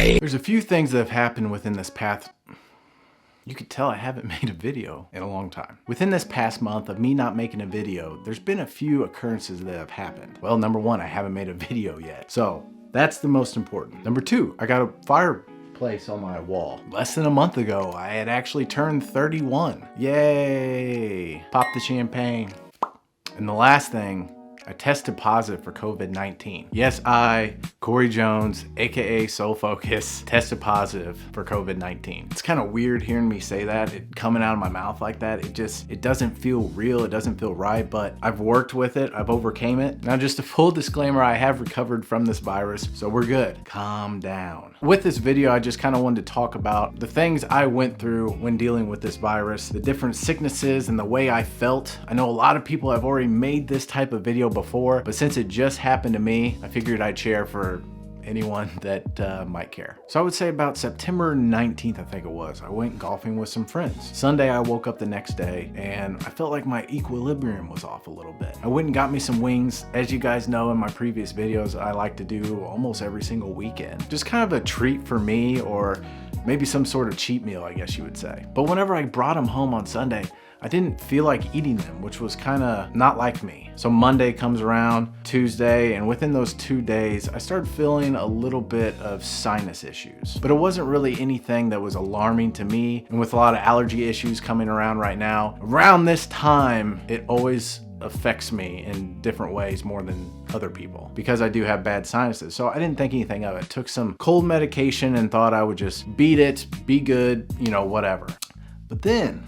die. There's a few things that have happened within this past... You could tell I haven't made a video in a long time. Within this past month of me not making a video, there's been a few occurrences that have happened. Well, number one, I haven't made a video yet. So that's the most important. Number two, I got a fireplace on my wall. Less than a month ago, I had actually turned 31. Yay! Pop the champagne. And the last thing, I tested positive for COVID-19. Yes, I, Corey Jones, AKA Soul Focus, tested positive for COVID-19. It's kind of weird hearing me say that, coming out of my mouth like that. It doesn't feel real, it doesn't feel right, but I've worked with it, I've overcame it. Now just a full disclaimer, I have recovered from this virus, so we're good. Calm down. With this video, I just kind of wanted to talk about the things I went through when dealing with this virus, the different sicknesses and the way I felt. I know a lot of people have already made this type of video before, but since it just happened to me, I figured I'd share for anyone that might care. So I would say about September 19th, I think it was, I went golfing with some friends. Sunday, I woke up the next day and I felt like my equilibrium was off a little bit. I went and got me some wings. As you guys know in my previous videos, I like to do almost every single weekend. Just kind of a treat for me, or maybe some sort of cheat meal, I guess you would say. But whenever I brought them home on Sunday, I didn't feel like eating them, which was kind of not like me. So Monday comes around, Tuesday, and within those 2 days, I started feeling a little bit of sinus issues. But it wasn't really anything that was alarming to me. And with a lot of allergy issues coming around right now, around this time, it always affects me in different ways more than other people because I do have bad sinuses. So I didn't think anything of it. Took some cold medication and thought I would just beat it, be good, you know, whatever. But then,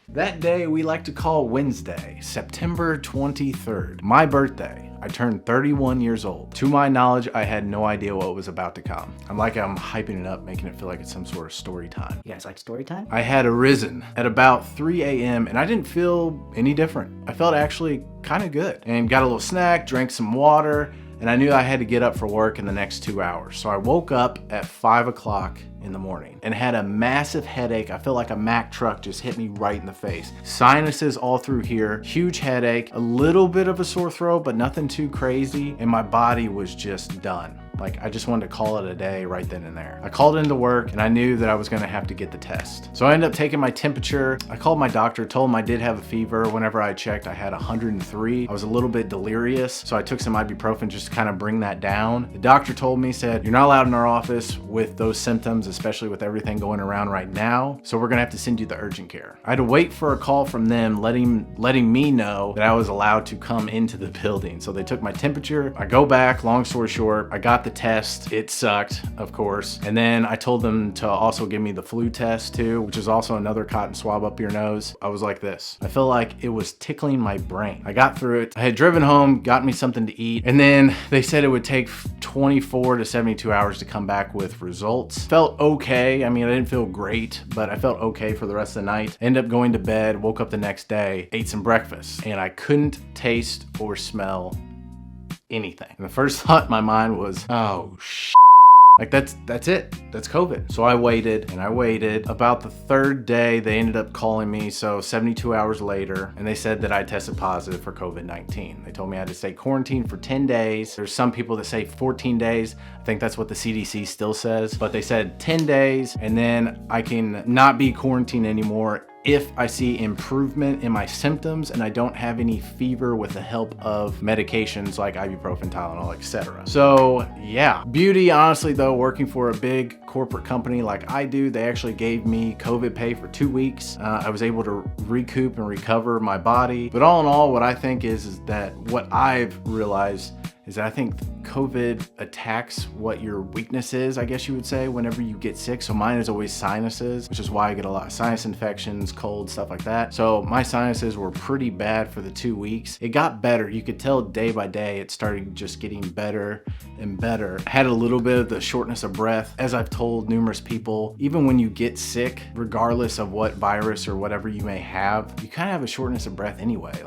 that day we like to call Wednesday, September 23rd, my birthday. I turned 31 years old. To my knowledge, I had no idea what was about to come. I'm hyping it up, making it feel like it's some sort of story time. You guys like story time? I had arisen at about 3 a.m. and I didn't feel any different. I felt actually kind of good and got a little snack, drank some water, and I knew I had to get up for work in the next 2 hours. So I woke up at 5 o'clock in the morning and had a massive headache. I felt like a Mack truck just hit me right in the face. Sinuses all through here, huge headache, a little bit of a sore throat, but nothing too crazy. And my body was just done. Like, I just wanted to call it a day right then and there. I called into work and I knew that I was gonna have to get the test. So I ended up taking my temperature. I called my doctor, told him I did have a fever. Whenever I checked, I had 103. I was a little bit delirious, so I took some ibuprofen just to kind of bring that down. The doctor told me, said, you're not allowed in our office with those symptoms, especially with everything going around right now. So we're gonna have to send you to urgent care. I had to wait for a call from them letting me know that I was allowed to come into the building. So they took my temperature. I go back, long story short, I got the test. It sucked, of course. And then I told them to also give me the flu test too, which is also another cotton swab up your nose. I was like this. I felt like it was tickling my brain. I got through it. I had driven home, got me something to eat, and then they said it would take 24 to 72 hours to come back with results. Felt okay. I mean, I didn't feel great, but I felt okay for the rest of the night. Ended up going to bed, woke up the next day, ate some breakfast, and I couldn't taste or smell anything. And the first thought in my mind was, oh shit. Like that's it, that's COVID. So I waited and I waited. About the third day, they ended up calling me, so 72 hours later, and they said that I tested positive for COVID-19. They told me I had to stay quarantined for 10 days. There's some people that say 14 days. I think that's what the CDC still says, but they said 10 days and then I can not be quarantined anymore if I see improvement in my symptoms and I don't have any fever with the help of medications like ibuprofen, Tylenol, etc. So yeah, beauty, honestly though, working for a big corporate company like I do, they actually gave me COVID pay for 2 weeks. I was able to recoup and recover my body. But all in all, what I think is that what I've realized is that I think COVID attacks what your weakness is, I guess you would say, whenever you get sick. So mine is always sinuses, which is why I get a lot of sinus infections, colds, stuff like that. So my sinuses were pretty bad for the 2 weeks. It got better. You could tell day by day it started just getting better and better. I had a little bit of the shortness of breath. As I've told numerous people, even when you get sick, regardless of what virus or whatever you may have, you kind of have a shortness of breath anyway.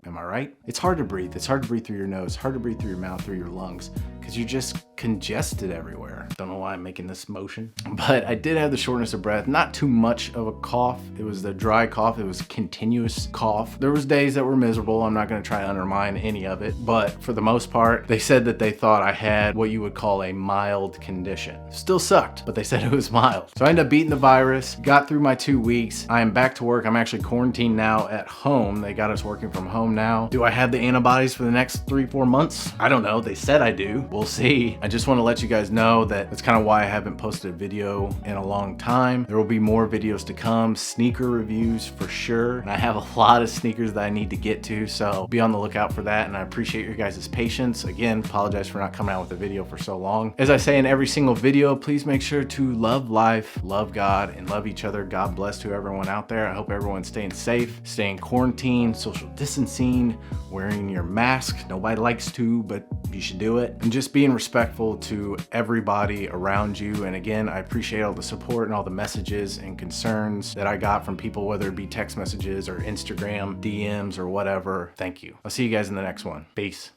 Am I right? It's hard to breathe. It's hard to breathe through your nose, hard to breathe through your mouth, through your lungs, because you're just congested everywhere. Don't know why I'm making this motion, but I did have the shortness of breath. Not too much of a cough. It was the dry cough. It was continuous cough. There was days that were miserable. I'm not going to try to undermine any of it, but for the most part, they said that they thought I had what you would call a mild condition. Still sucked, but they said it was mild. So I ended up beating the virus, got through my 2 weeks. I am back to work. I'm actually quarantined now at home. They got us working from home now. Do I have the antibodies for the next 3-4 months? I don't know. They said I do. We'll see. I just want to let you guys know that that's kind of why I haven't posted a video in a long time. There will be more videos to come, sneaker reviews for sure. And I have a lot of sneakers that I need to get to, so be on the lookout for that. And I appreciate your guys' patience. Again, apologize for not coming out with a video for so long. As I say in every single video, please make sure to love life, love God, and love each other. God bless to everyone out there. I hope everyone's staying safe, staying quarantined, social distancing, wearing your mask. Nobody likes to, but you should do it. And just being respectful to everybody around you. And again, I appreciate all the support and all the messages and concerns that I got from people, whether it be text messages or Instagram DMs or whatever. Thank you. I'll see you guys in the next one. Peace.